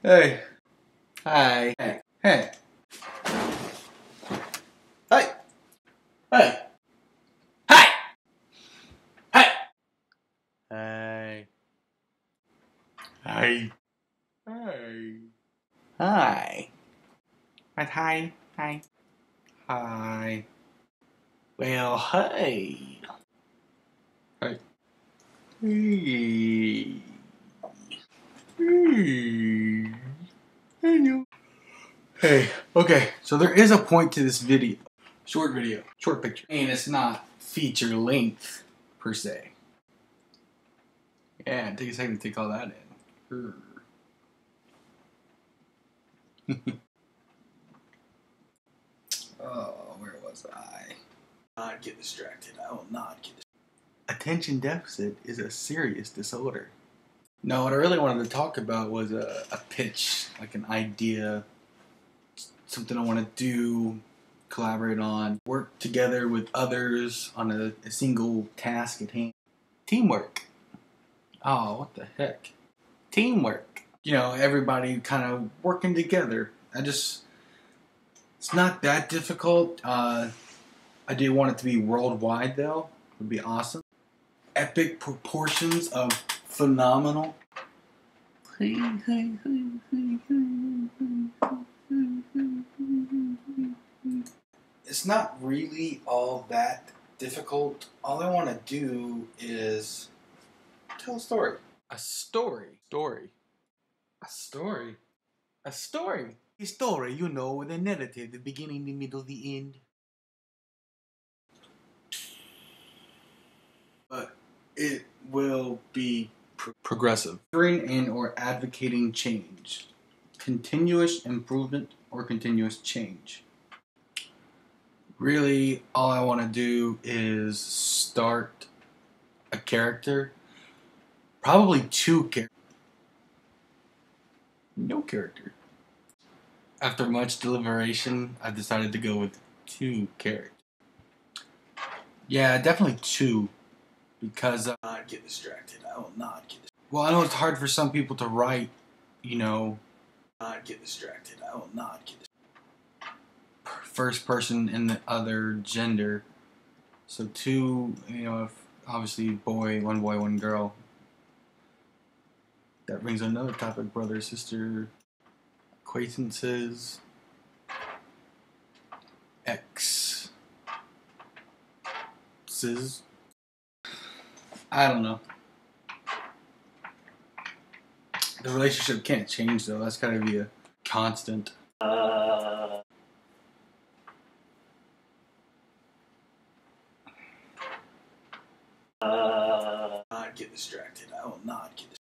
Hey. Hi. Hey. Hey. Hey. Hey. Hi. Hey. Hey. Hi. Hey. Hi. What? Hi. Hi. Hi. Well, hey. Hey. Hey. Hey. Hello. Hey. Okay, so there is a point to this video. Short video. Short picture. And it's not feature length, per se. Yeah, take a second to take all that in. Oh, where was I? Not get distracted. I will not get distracted. Attention deficit is a serious disorder. No, what I really wanted to talk about was a pitch, like an idea, something I want to do, collaborate on, work together with others on a single task at hand. Teamwork. Oh, what the heck? Teamwork. You know, everybody kind of working together. It's not that difficult. I do want it to be worldwide, though. It would be awesome. Epic proportions of phenomenal. It's not really all that difficult. All I want to do is tell a story. A story. Story. A story. A story. A story, you know, with a narrative, the beginning, the middle, the end. But it will be progressive. Favoring and or advocating change. Continuous improvement or continuous change. Really, all I want to do is start a character. Probably two characters. No character. After much deliberation, I decided to go with two characters. Yeah, definitely two. Because I get distracted. I will not get distracted. Well, I know it's hard for some people to write, you know, not get distracted. I will not get distracted. First person in the other gender. So two, you know, if obviously boy, one girl. That brings another topic, brother, sister, acquaintances, exes. I don't know. The relationship can't change though. That's gotta be a constant. Not get distracted. I will not get distracted.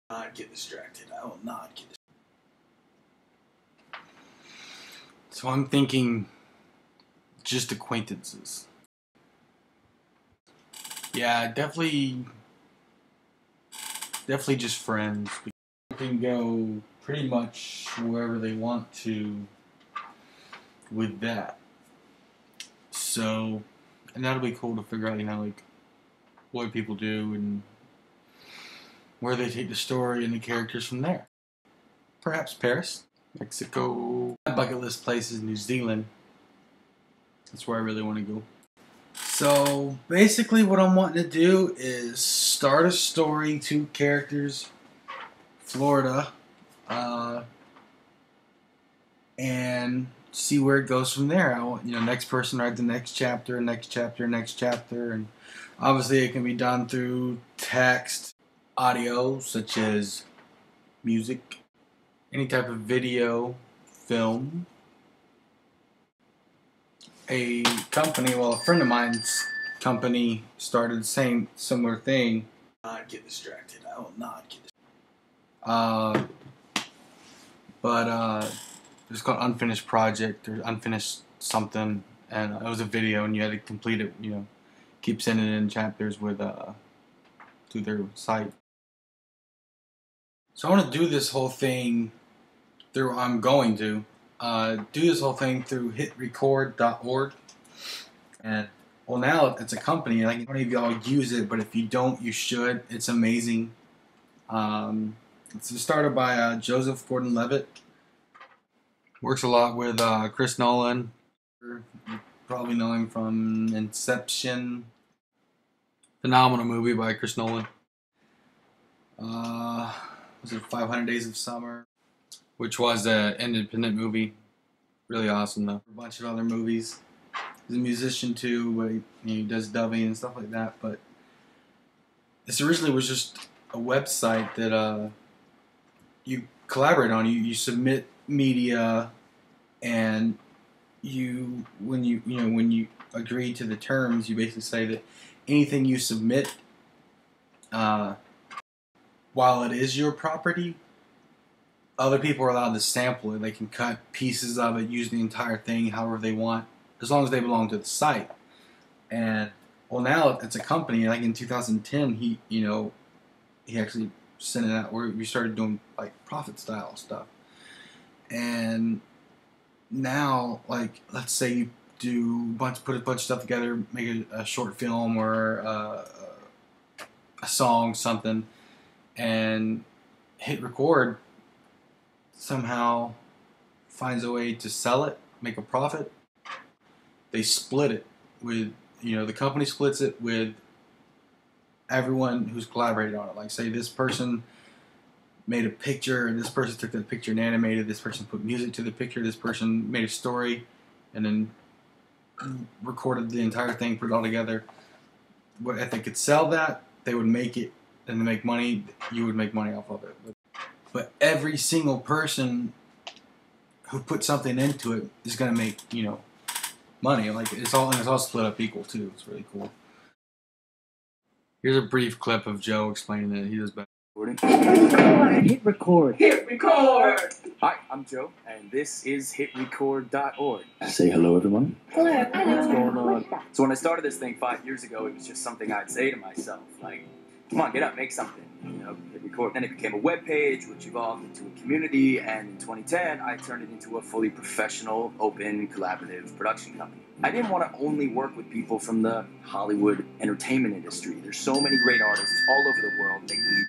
Not get distracted. I will not get distracted. So I'm thinking just acquaintances. Yeah, definitely just friends. They can go pretty much wherever they want to with that. So, and that'll be cool to figure out, you know, like what people do and where they take the story and the characters from there. Perhaps Paris, Mexico. My bucket list place is New Zealand. That's where I really want to go. So basically what I'm wanting to do is start a story, two characters, Florida, and see where it goes from there. I want, you know, next person write the next chapter, and obviously it can be done through text, audio, such as music, any type of video, film. A company, well, a friend of mine's company started the same similar thing. Not get distracted. I will not get distracted. But it's called Unfinished Project or Unfinished something. and it was a video, and you had to complete it. Keep sending in chapters with through their site. So I want to do this whole thing through. I'm going to do this whole thing through hitrecord.org, and well, now it's a company. Like, many of y'all use it, but if you don't, you should. It's amazing. It's started by Joseph Gordon-Levitt. Works a lot with Chris Nolan. You probably know him from Inception. Phenomenal movie by Chris Nolan. Was it 500 Days of Summer? Which was an independent movie. Really awesome though. A bunch of other movies. He's a musician too, but he does dubbing and stuff like that. But this originally was just a website that you collaborate on. You submit media, and when you agree to the terms, you basically say that anything you submit, while it is your property, other people are allowed to sample it. They can cut pieces of it, use the entire thing however they want, as long as they belong to the site. And well, now it's a company. Like in 2010, he actually sent it out where we started doing like profit style stuff. And now, like, let's say you put a bunch of stuff together, make a short film or a song, something, and hit record somehow finds a way to sell it, make a profit. They split it with, the company splits it with everyone who's collaborated on it. Like, say this person made a picture, and this person took that picture and animated, this person put music to the picture, this person made a story, and then recorded the entire thing, put it all together. If they could sell that, they would make it, and to make money, you would make money off of it. But every single person who put something into it is going to make, money. Like, it's all split up equal too. It's really cool. Here's a brief clip of Joe explaining that he does better. Hit record. Hit record! Hi, I'm Joe, and this is hitrecord.org. Say hello, everyone. Hello. What's going on? So when I started this thing 5 years ago, it was just something I'd say to myself, like, come on, get up, make something, hit record. Then it became a web page, which evolved into a community, and in 2010, I turned it into a fully professional, open, collaborative production company. I didn't want to only work with people from the Hollywood entertainment industry. There's so many great artists all over the world making.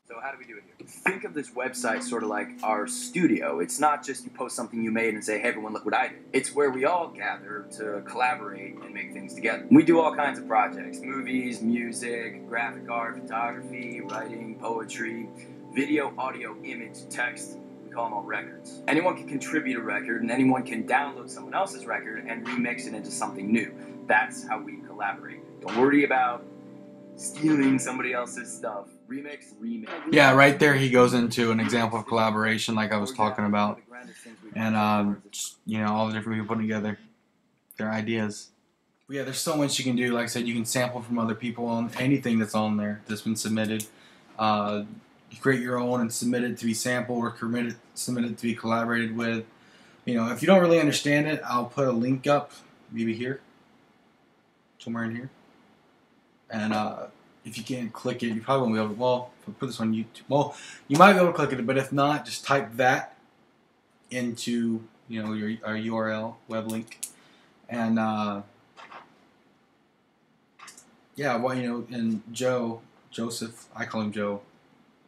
So how do we do it here? Think of this website sort of like our studio. It's not just you post something you made and say, hey everyone, look what I did. It's where we all gather to collaborate and make things together. We do all kinds of projects: movies, music, graphic art, photography, writing, poetry, video, audio, image, text. We call them all records. Anyone can contribute a record, and anyone can download someone else's record and remix it into something new. That's how we collaborate. Don't worry about stealing somebody else's stuff. Remix. Yeah, right there he goes into an example of collaboration like I was talking about. And, all the different people putting together their ideas. But yeah, there's so much you can do. Like I said, you can sample from other people on anything that's on there that's been submitted. You create your own and submit it to be sampled or submit it to be collaborated with. If you don't really understand it, I'll put a link up, maybe here, somewhere in here. And if you can't click it, you probably won't be able to. Well, if I put this on YouTube, well, you might be able to click it, but if not, just type that into our URL web link, and yeah, well, and Joseph, I call him Joe.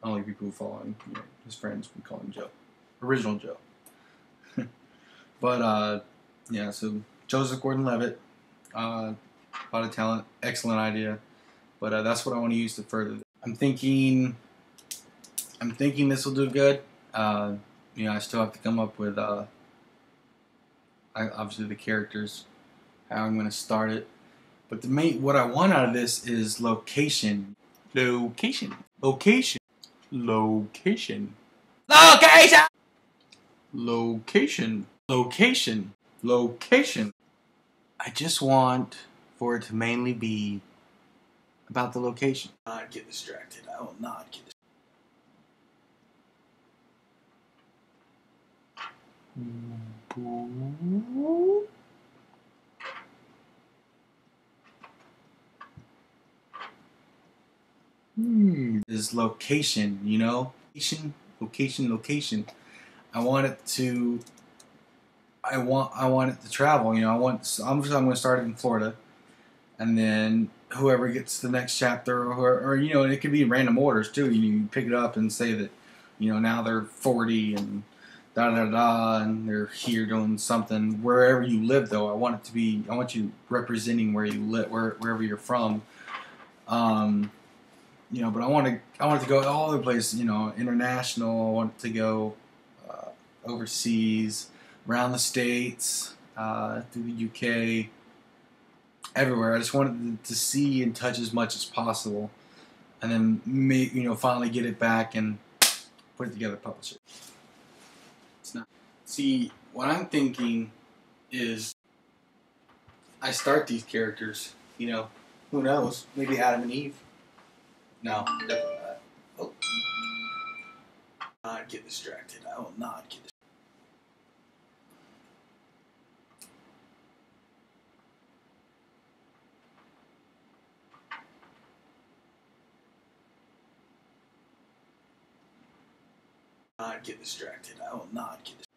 Only people who follow him, his friends, we call him Joe, original Joe. But yeah, so Joseph Gordon-Levitt, a lot of talent, excellent idea. But that's what I want to use to further. I'm thinking this will do good. I still have to come up with obviously the characters, how I'm going to start it. But what I want out of this is location. Location. Location. Location. Location. Location. Location. Location. I just want for it to mainly be about the location. Not get distracted. I will not get distracted. is location, you know? Location. I want it to travel, you know. I'm going to start it in Florida, and then whoever gets the next chapter, or you know, it could be random orders too. You pick it up and say that, you know, now they're 40 and da da da, and they're here doing something. Wherever you live, though, I want you representing where you live, wherever you're from. You know, but I want it to go all over the place. You know, international. I want it to go overseas, around the states, through the UK, everywhere. I just wanted to see and touch as much as possible, and then finally get it back and put it together, publish it. It's not. See, what I'm thinking is, I start these characters. You know, who knows? Maybe Adam and Eve. No, definitely not. Oh. Not get distracted. I will not get distracted. Not get distracted. I will not get distracted.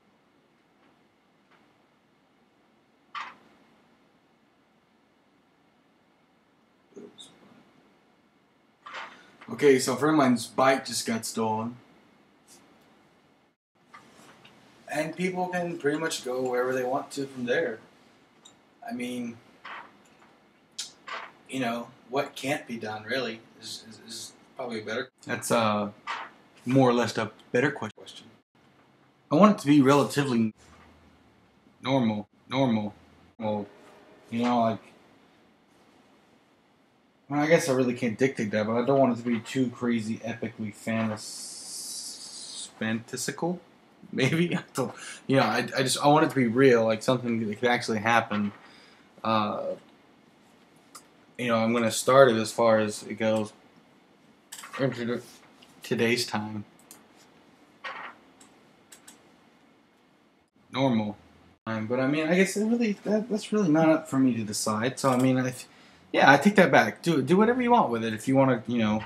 Okay, so a friend of mine's bike just got stolen. And people can pretty much go wherever they want to from there. I mean, you know, what can't be done really is probably better. That's more or less a better question. I want it to be relatively normal. Well, you know, like, well, I guess I really can't dictate that, but I don't want it to be too crazy, epically fantasical. Maybe I don't. You know, I want it to be real, like something that could actually happen. You know, I'm going to start it as far as it goes into today's time. Normal. But I mean, I guess that's really not up for me to decide. So I mean, I take that back. Do whatever you want with it. If you want to, you know,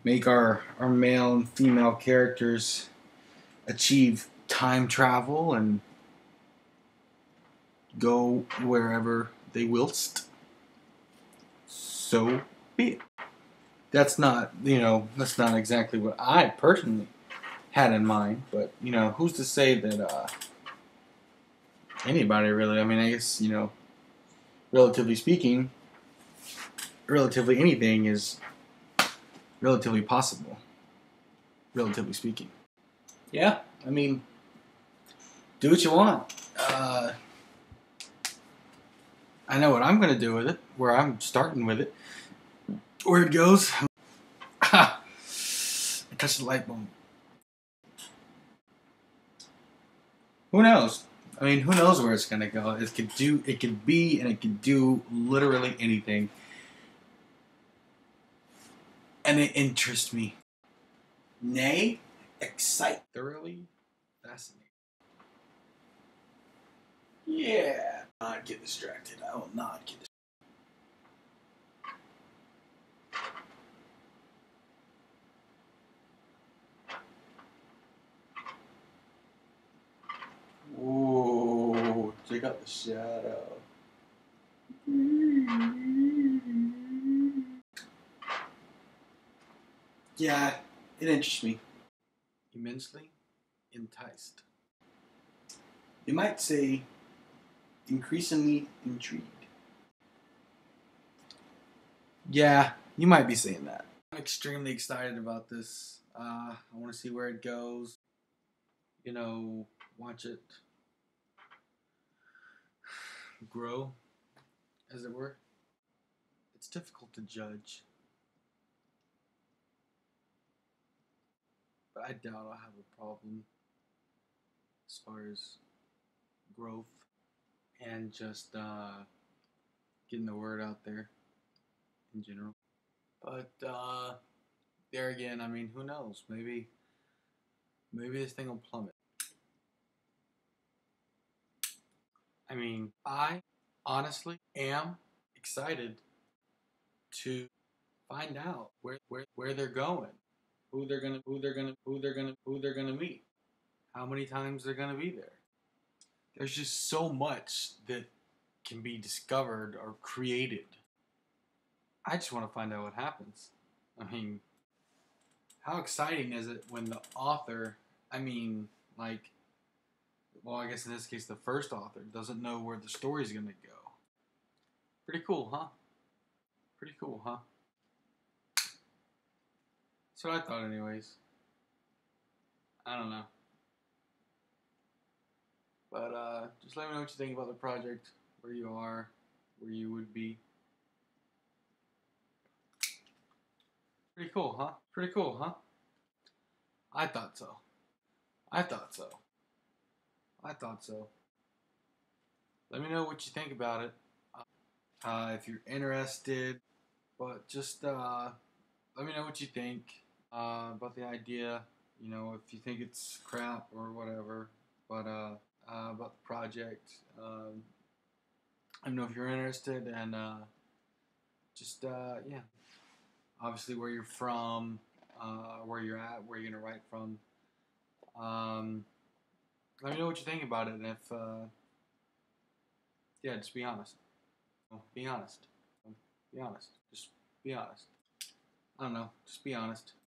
make our male and female characters achieve time travel and go wherever they willst, so be it. That's not exactly what I personally had in mind, but you know, who's to say that anybody really? I mean, I guess, you know, relatively speaking, relatively anything is relatively possible. Relatively speaking. Yeah, I mean, do what you want. I know what I'm going to do with it, where I'm starting with it. Where it goes. I touched the light bulb. Who knows? I mean, who knows where it's going to go? It could be, and it could do literally anything. And it interests me. Nay, excite. Thoroughly fascinating. Yeah. Not get distracted. I will not get distracted. Ooh, check out the shadow. Yeah, it interests me. Immensely enticed. You might say increasingly intrigued. Yeah, you might be saying that. I'm extremely excited about this. I want to see where it goes. You know, watch it grow, as it were. It's difficult to judge, but I doubt I'll have a problem as far as growth and just getting the word out there in general. But there again, I mean, who knows? Maybe this thing will plummet. I mean, I honestly am excited to Find out where they're going, who they're gonna meet, how many times they're gonna be there. There's just so much that can be discovered or created. I just want to find out what happens. I mean, how exciting is it when the author, like, well, I guess in this case, the first author doesn't know where the story's going to go. Pretty cool, huh? Pretty cool, huh? That's what I thought, anyways. I don't know. But just let me know what you think about the project, where you are, where you would be. Pretty cool, huh? Pretty cool, huh? I thought so. I thought so. I thought so. Let me know what you think about it. If you're interested, but just let me know what you think about the idea. You know, if you think it's crap or whatever, but about the project. Let me know if you're interested, and just yeah, obviously where you're from, where you're at, where you're gonna write from. Um, Let me know what you think about it, and if yeah, just be honest. Be honest. Be honest. Just be honest. I don't know. Just be honest.